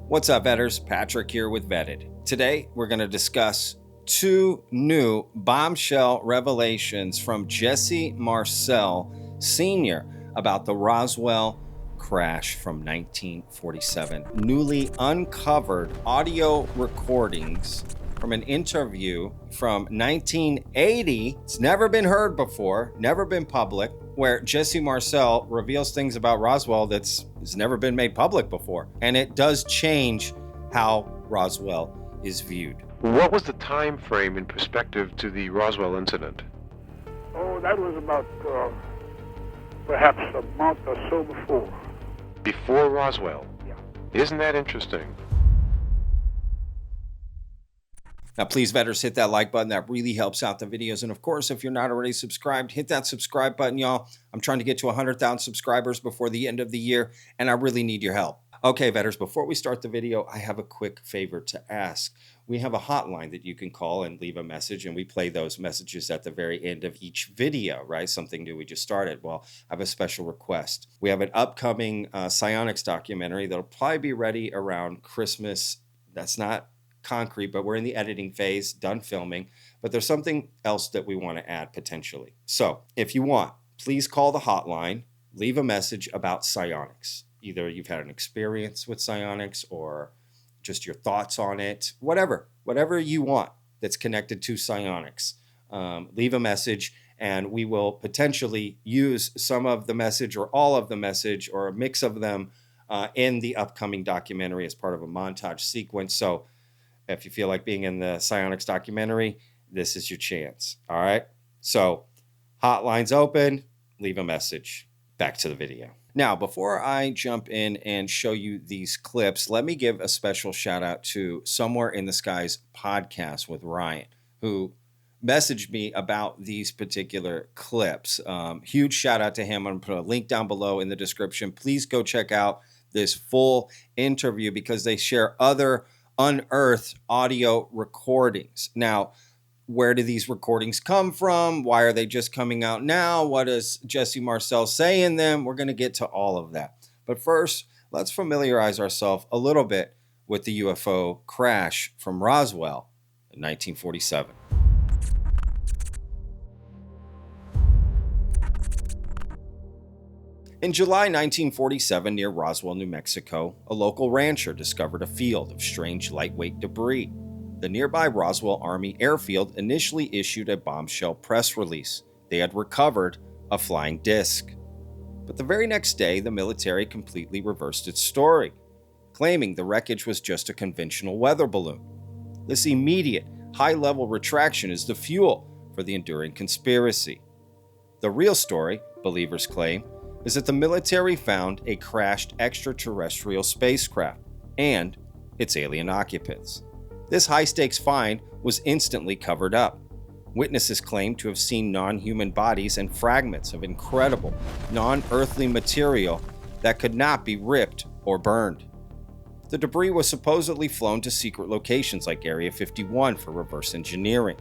What's up, Vetters? Patrick here with Vetted. Today, we're going to discuss two new bombshell revelations from Jesse Marcel Sr. about the Roswell crash from 1947. Newly uncovered audio recordings from an interview from 1980. It's never been heard before, never been public, where Jesse Marcel reveals things about Roswell that's never been made public before. And it does change how Roswell is viewed. What was the time frame in perspective to the Roswell incident? Oh, that was about perhaps a month or so before. Before Roswell? Yeah. Isn't that interesting? Now, please, Vetters, hit that like button. That really helps out the videos. And of course, if you're not already subscribed, hit that subscribe button, y'all. I'm trying to get to 100,000 subscribers before the end of the year, and I really need your help. Okay, Vetters, before we start the video, I have a quick favor to ask. We have a hotline that you can call and leave a message, and we play those messages at the very end of each video, right? Something new we just started. Well, I have a special request. We have an upcoming psionics documentary that'll probably be ready around Christmas. That's not concrete, but we're in the editing phase, done filming, but there's something else that we want to add potentially. So if you want, please call the hotline, leave a message about psionics. Either you've had an experience with psionics or just your thoughts on it, whatever you want that's connected to psionics. Leave a message and we will potentially use some of the message or all of the message or a mix of them in the upcoming documentary as part of a montage sequence. So if you feel like being in the psionics documentary, this is your chance. All right. So hotline's open. Leave a message. Back to the video. Now, before I jump in and show you these clips, let me give a special shout out to Somewhere in the Skies podcast with Ryan, who messaged me about these particular clips. Huge shout out to him. I'm going to put a link down below in the description. Please go check out this full interview because they share other unearthed audio recordings. Now, where do these recordings come from? Why are they just coming out now? What does Jesse Marcel say in them? We're going to get to all of that. But first, let's familiarize ourselves a little bit with the UFO crash from Roswell in 1947. In July 1947, near Roswell, New Mexico, a local rancher discovered a field of strange lightweight debris. The nearby Roswell Army Airfield initially issued a bombshell press release. They had recovered a flying disc. But the very next day, the military completely reversed its story, claiming the wreckage was just a conventional weather balloon. This immediate, high-level retraction is the fuel for the enduring conspiracy. The real story, believers claim, is that the military found a crashed extraterrestrial spacecraft and its alien occupants. This high-stakes find was instantly covered up. Witnesses claim to have seen non-human bodies and fragments of incredible, non-earthly material that could not be ripped or burned. The debris was supposedly flown to secret locations like Area 51 for reverse engineering.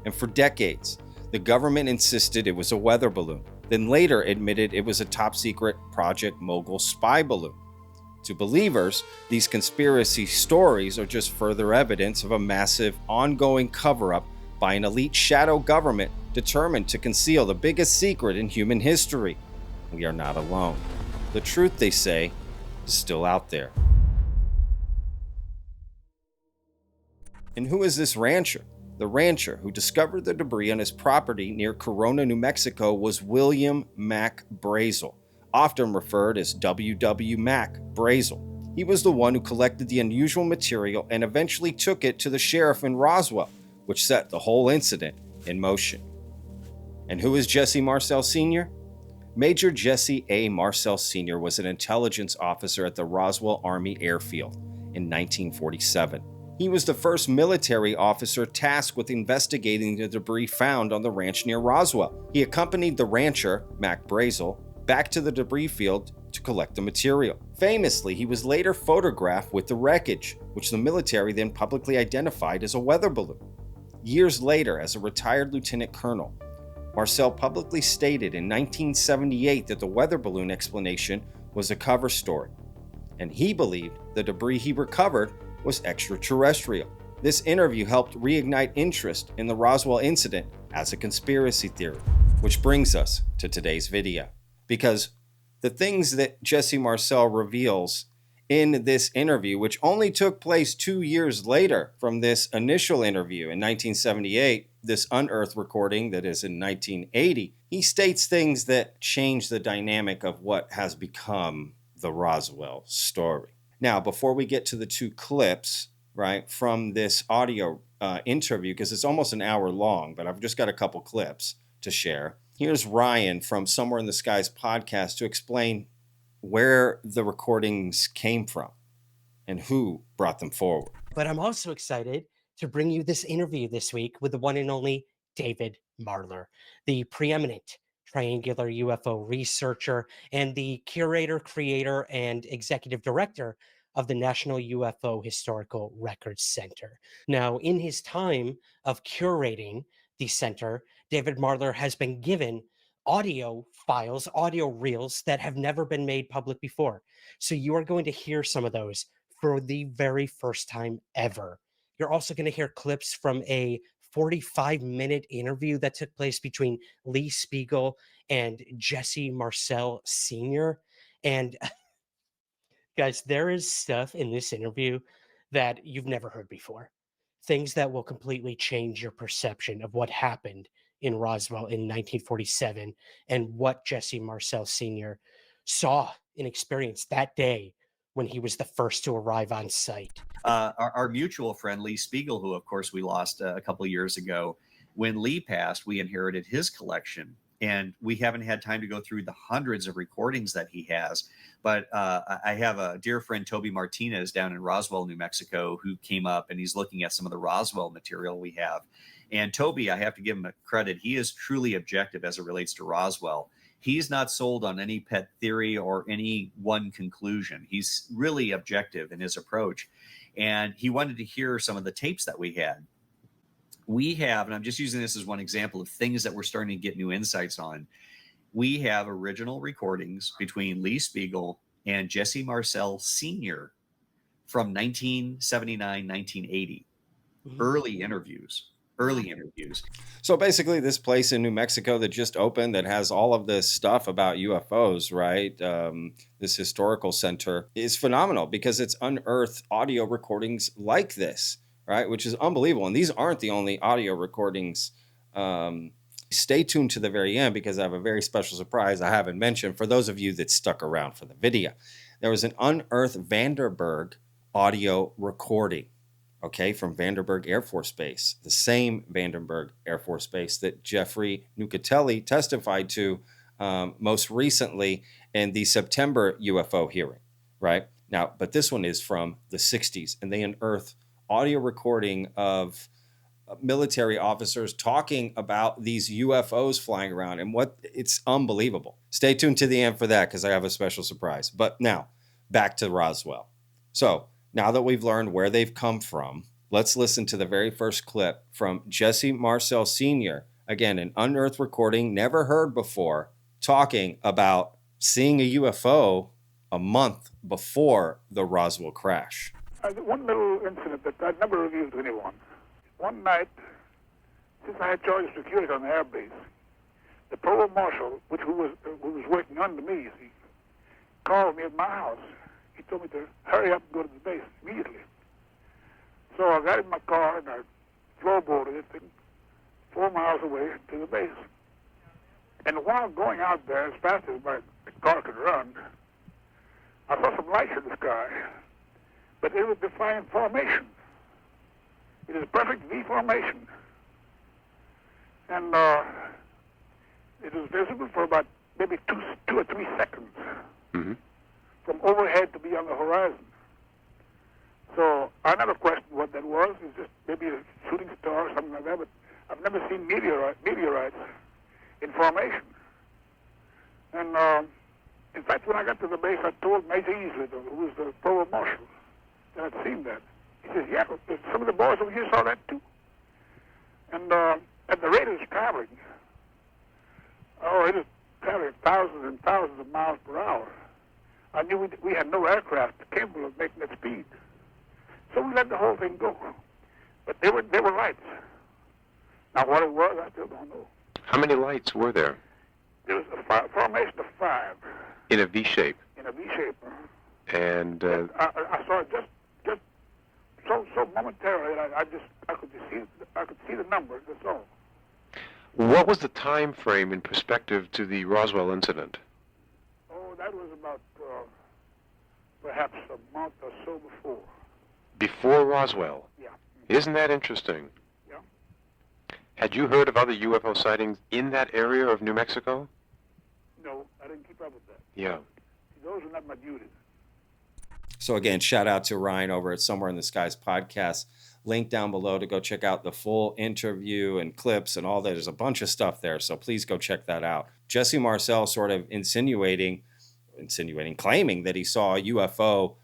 And for decades, the government insisted it was a weather balloon, then later admitted it was a top-secret Project Mogul spy balloon. To believers, these conspiracy stories are just further evidence of a massive, ongoing cover-up by an elite shadow government determined to conceal the biggest secret in human history. We are not alone. The truth, they say, is still out there. And who is this rancher? The rancher who discovered the debris on his property near Corona, New Mexico was William Mac Brazel, often referred as W.W. Mac Brazel. He was the one who collected the unusual material and eventually took it to the sheriff in Roswell, which set the whole incident in motion. And who is Jesse Marcel Sr.? Major Jesse A. Marcel Sr. was an intelligence officer at the Roswell Army Airfield in 1947. He was the first military officer tasked with investigating the debris found on the ranch near Roswell. He accompanied the rancher, Mac Brazel, back to the debris field to collect the material. Famously, he was later photographed with the wreckage, which the military then publicly identified as a weather balloon. Years later, as a retired lieutenant colonel, Marcel publicly stated in 1978 that the weather balloon explanation was a cover story. and he believed the debris he recovered was extraterrestrial. This interview helped reignite interest in the Roswell incident as a conspiracy theory, which brings us to today's video. Because the things that Jesse Marcel reveals in this interview, which only took place 2 years later from this initial interview in 1978, this unearthed recording that is in 1980, he states things that change the dynamic of what has become the Roswell story. Now, before we get to the two clips, right, from this audio interview, because it's almost an hour long, but I've just got a couple clips to share. Here's Ryan from Somewhere in the Skies podcast to explain where the recordings came from and who brought them forward. But I'm also excited to bring you this interview this week with the one and only David Marler, the preeminent triangular UFO researcher and the curator, creator, and executive director of the National UFO Historical Records Center. Now, in his time of curating the center, David Marler has been given audio files, audio reels that have never been made public before. So you are going to hear some of those for the very first time ever. You're also going to hear clips from a 45-minute interview that took place between Lee Spiegel and Jesse Marcel Sr. And guys, there is stuff in this interview that you've never heard before. Things that will completely change your perception of what happened in Roswell in 1947 and what Jesse Marcel Sr. saw and experienced that day when he was the first to arrive on site. Our mutual friend, Lee Spiegel, who, of course, we lost a couple of years ago, when Lee passed, we inherited his collection. And we haven't had time to go through the hundreds of recordings that he has. But I have a dear friend, Toby Martinez, down in Roswell, New Mexico, who came up and he's looking at some of the Roswell material we have. And Toby, I have to give him credit. He is truly objective as it relates to Roswell. He's not sold on any pet theory or any one conclusion. He's really objective in his approach. And he wanted to hear some of the tapes that we had. We have, and I'm just using this as one example of things that we're starting to get new insights on. We have original recordings between Lee Spiegel and Jesse Marcel Sr. from 1979, 1980. Early interviews. So basically this place in New Mexico that just opened that has all of this stuff about UFOs, right? This historical center is phenomenal because it's unearthed audio recordings like this, right? Which is unbelievable. And these aren't the only audio recordings. Stay tuned to the very end because I have a very special surprise I haven't mentioned for those of you that stuck around for the video. There was an unearthed Vandenberg audio recording, okay, from Vandenberg Air Force Base, the same Vandenberg Air Force Base that Jeffrey Nucatelli testified to most recently in the September UFO hearing, right? Now, but this one is from the 60s, and they unearthed audio recording of military officers talking about these UFOs flying around, and it's unbelievable. Stay tuned to the end for that because I have a special surprise. But now, back to Roswell. So, now that we've learned where they've come from, let's listen to the very first clip from Jesse Marcel Sr., again, an unearthed recording never heard before, talking about seeing a UFO a month before the Roswell crash. One little incident that I never revealed to anyone. One night, since I had charge of security on the air base, the provost marshal, who was working under me, you see, called me at my house. He told me to hurry up and go to the base immediately. So I got in my car and I floorboarded it 4 miles away to the base. And while going out there as fast as my car could run, I saw some lights in the sky, but it was defined formation. It is perfect V formation. And it was visible for about maybe two or 3 seconds. Mm-hmm. From overhead to be on the horizon. So I never questioned what that was. It's just maybe a shooting star or something like that, but I've never seen meteorites in formation. And in fact, when I got to the base, I told Major Easley, who was the provost marshal, that I'd seen that. He says, yeah, some of the boys over here saw that too. And at the rate it was traveling, it was traveling thousands and thousands of miles per hour. I knew we had no aircraft capable of making that speed. So we let the whole thing go. But they were lights. Now what it was, I still don't know. How many lights were there? There was a formation of 5 In a V shape. in a V shape. And I saw it just so momentarily that I could see the numbers. That's all. what was the time frame in perspective to the Roswell incident? Oh, that was about perhaps a month or so before. Before Roswell? Yeah. Isn't that interesting? Yeah. Had you heard of other UFO sightings in that area of New Mexico? No, I didn't keep up with that. Yeah. Those are not my duties. So again, shout out to Ryan over at Somewhere in the Skies podcast. Link down below to go check out the full interview and clips and all that. There's a bunch of stuff there, so please go check that out. Jesse Marcel sort of insinuating, claiming that he saw a UFO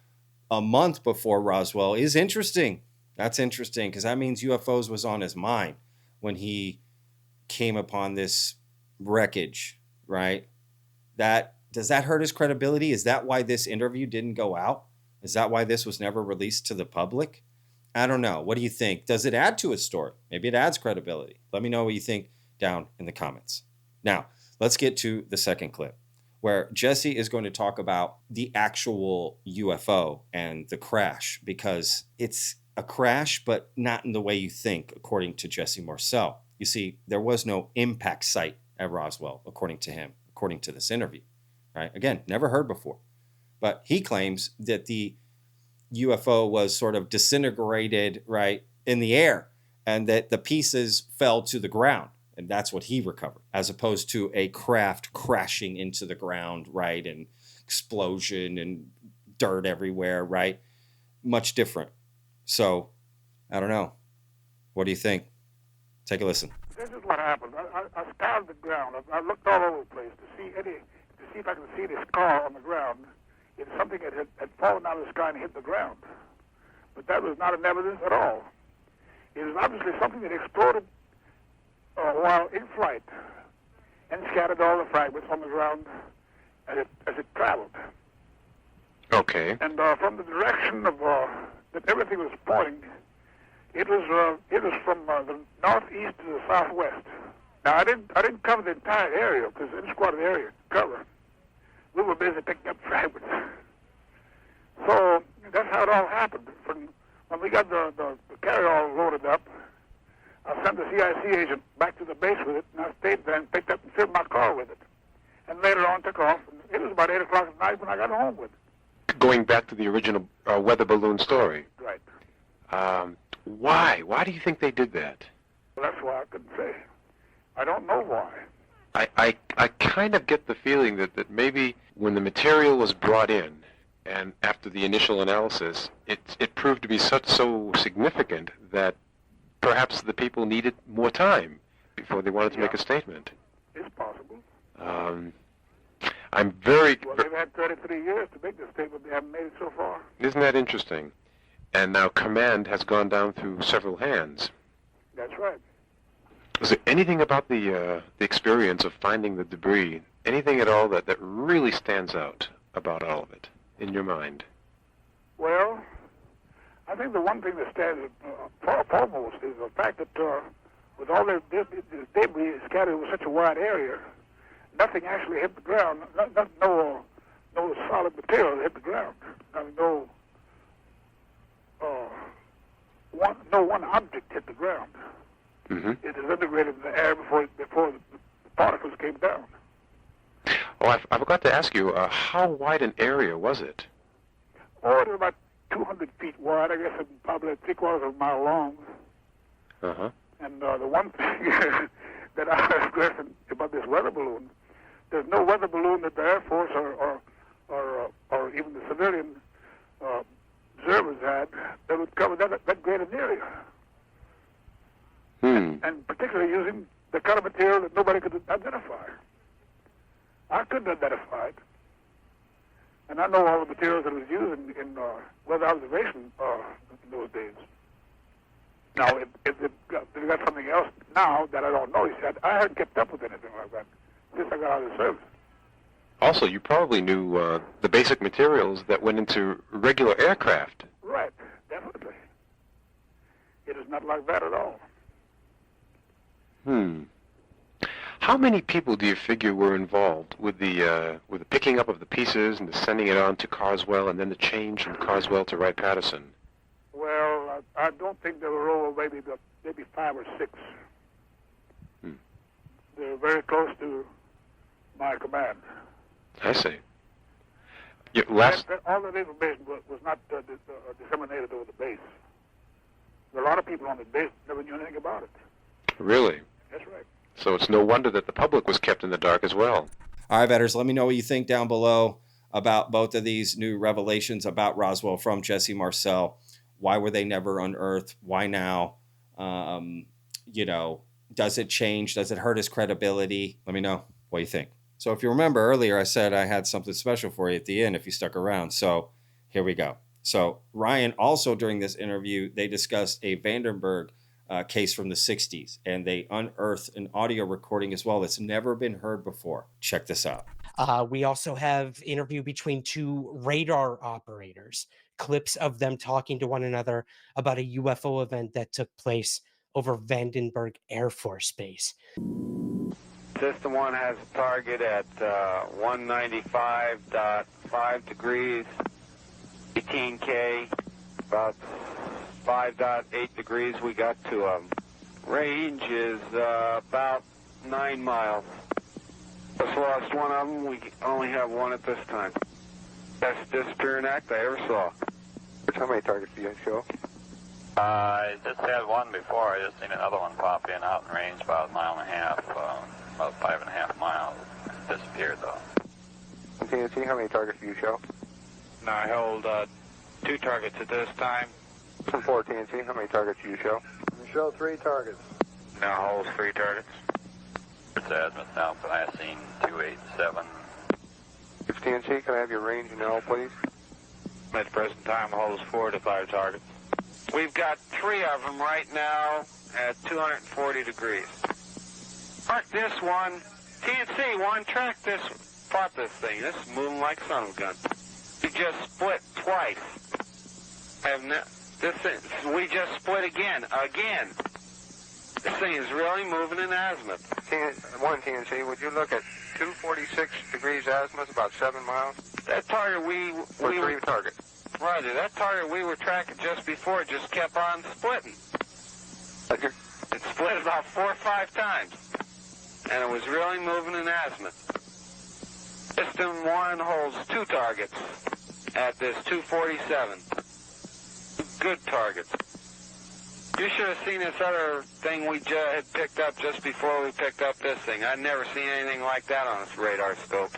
a month before Roswell is interesting. That's interesting because that means UFOs was on his mind when he came upon this wreckage, right? Does that hurt his credibility? Is that why this interview didn't go out? Is that why this was never released to the public? I don't know. What do you think? Does it add to his story? Maybe it adds credibility. Let me know what you think down in the comments. Now, let's get to the second clip where Jesse is going to talk about the actual UFO and the crash because it's a crash, but not in the way you think, according to Jesse Marcel. You see, there was no impact site at Roswell, according to him, according to this interview, right? Again, never heard before. But he claims that the UFO was sort of disintegrated, right, in the air and that the pieces fell to the ground. And that's what he recovered, as opposed to a craft crashing into the ground, right, and explosion and dirt everywhere, right? Much different. So, I don't know. What do you think? Take a listen. This is what happened. I scoured the ground. I looked all over the place to see if I could see any scar on the ground. It's something that had fallen out of the sky and hit the ground. But that was not an evidence at all. It was obviously something that exploded while in flight and scattered all the fragments on the ground as it traveled. Okay. And from the direction of that everything was pointing, it was from the northeast to the southwest. Now I didn't cover the entire area because it was quite an area to cover. We were busy picking up fragments. So that's how it all happened. When we got the carry-all loaded up, I sent the CIC agent back to the base with it, and I stayed there and picked up and filled my car with it. And later on took off. And it was about 8 o'clock at night when I got home with it. Going back to the original weather balloon story. Right. Why? Why do you think they did that? Well, that's why I couldn't say. I don't know why. I kind of get the feeling that maybe when the material was brought in and after the initial analysis, it proved to be so significant that perhaps the people needed more time before they wanted to make a statement. It's possible. I'm very... Well, they've had 33 years to make this statement. They haven't made it so far. Isn't that interesting? And now command has gone down through several hands. That's right. Was there anything about the experience of finding the debris, anything at all that really stands out about all of it in your mind? Well, I think the one thing that stands foremost is the fact that with all this debris scattered over such a wide area, nothing actually hit the ground. No solid material hit the ground. No one object hit the ground. Mm-hmm. It disintegrated in the air before the particles came down. Oh, I forgot to ask you, how wide an area was it? Oh, it was about 200 feet wide, I guess, and probably 3/4 of a mile long. Uh-huh. And the one thing that I was about this weather balloon, there's no weather balloon that the Air Force or even the civilian observers had that would cover that great an area. And particularly using the kind of material that nobody could identify. I couldn't identify it. And I know all the materials that was used in weather observation in those days. Now, if they got something else now that I don't know, he said, I haven't kept up with anything like that since I got out of the service. Also, you probably knew the basic materials that went into regular aircraft. Right, definitely. It is not like that at all. How many people do you figure were involved with the picking up of the pieces and the sending it on to Carswell and then the change from Carswell to Wright-Patterson? Well, I don't think there were over maybe 5 or 6. They're very close to my command. I see. Yeah, All that information was not disseminated over the base. There are a lot of people on the base never knew anything about it. Really? That's right. So it's no wonder that the public was kept in the dark as well. All right, veterans, let me know what you think down below about both of these new revelations about Roswell from Jesse Marcel. Why were they never unearthed? Why now? Does it change? Does it hurt his credibility? Let me know what you think. So if you remember earlier, I said I had something special for you at the end if you stuck around. So here we go. So Ryan, also during this interview, they discussed a Vandenberg case from the 60s, and they unearthed an audio recording as well that's never been heard before. Check this out. We also have interview between 2 radar operators, clips of them talking to one another about a UFO event that took place over Vandenberg Air Force Base. System 1 has a target at 195.5 degrees, 18K, about 5.8 degrees we got to them. Range is about 9 miles. Just lost one of them. We only have one at this time. Best disappearing act I ever saw. How many targets do you show? I just had one before. I just seen another one pop in out in range about 1.5 miles, about 5.5 miles. Disappeared though. TNT, how many targets do you show? No, I hold 2 targets at this time. 4 TNT, how many targets do you show? You show 3 targets. Now holds 3 targets. It's azimuth now, but I have seen 287. 6 TNT, can I have your range and L, please? At the present time, holds 4 to 5 targets. We've got 3 of them right now at 240 degrees. Mark this one. TNC, one, track this, plot this thing. This is moving like a son of a gun. We just split twice. We just split again. This thing is really moving in azimuth. 1 TNC, would you look at 246 degrees azimuth, about 7 miles? That target we 3 targets. Roger, that target we were tracking just before just kept on splitting. It split about 4 or 5 times. And it was really moving in azimuth. System 1 holds 2 targets at this 247. Good targets. You should have seen this other thing we had picked up just before we picked up this thing. I'd never seen anything like that on this radar scope.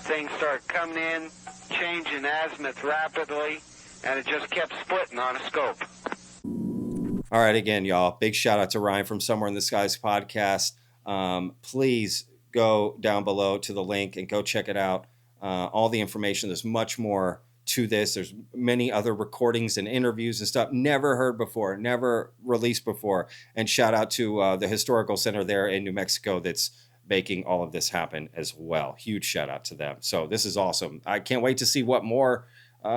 Things started coming in, changing azimuth rapidly, and it just kept splitting on a scope. All right, again, y'all, big shout out to Ryan from Somewhere in the Skies podcast. Please go down below to the link and go check it out. All the information, there's much more to this. There's many other recordings and interviews and stuff never heard before, never released before. And shout out to the Historical Center there in New Mexico that's making all of this happen as well. Huge shout out to them. So this is awesome. I can't wait to see what more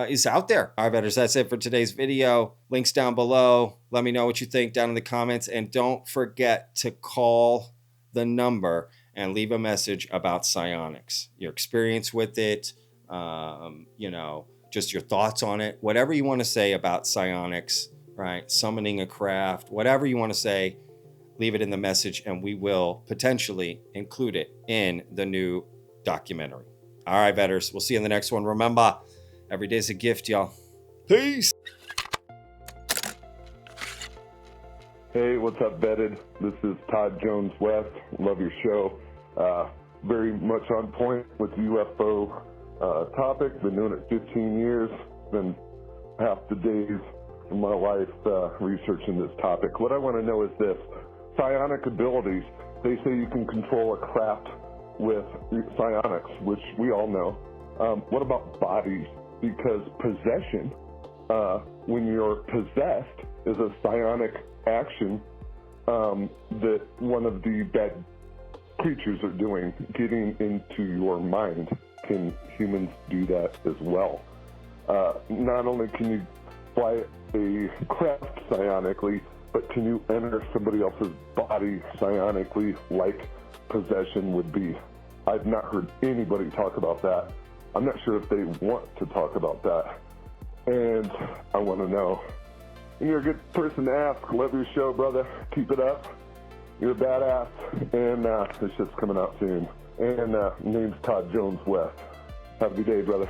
is out there. All right, veterans, that's it for today's video. Links down below. Let me know what you think down in the comments. And don't forget to call the number and leave a message about psionics, your experience with it, just your thoughts on it, whatever you want to say about psionics, right? Summoning a craft, whatever you want to say, leave it in the message and we will potentially include it in the new documentary. All right, veterans, we'll see you in the next one. Remember, every day's a gift, y'all. Peace. Hey, what's up, vetted? This is Todd Jones West. Love your show. Very much on point with the UFO topic. Been doing it 15 years. Been half the days of my life researching this topic. What I want to know is this. Psionic abilities. They say you can control a craft with psionics, which we all know. What about bodies? Because possession, when you're possessed, is a psionic action that one of the bad creatures are doing, getting into your mind. Can humans do that as well? Not only can you fly a craft psionically, but can you enter somebody else's body psionically like possession would be? I've not heard anybody talk about that. I'm not sure if they want to talk about that. And I want to know. And you're a good person to ask. Love your show, brother. Keep it up. You're a badass. And this shit's coming out soon. And name's Todd Jones West. Have a good day, brother.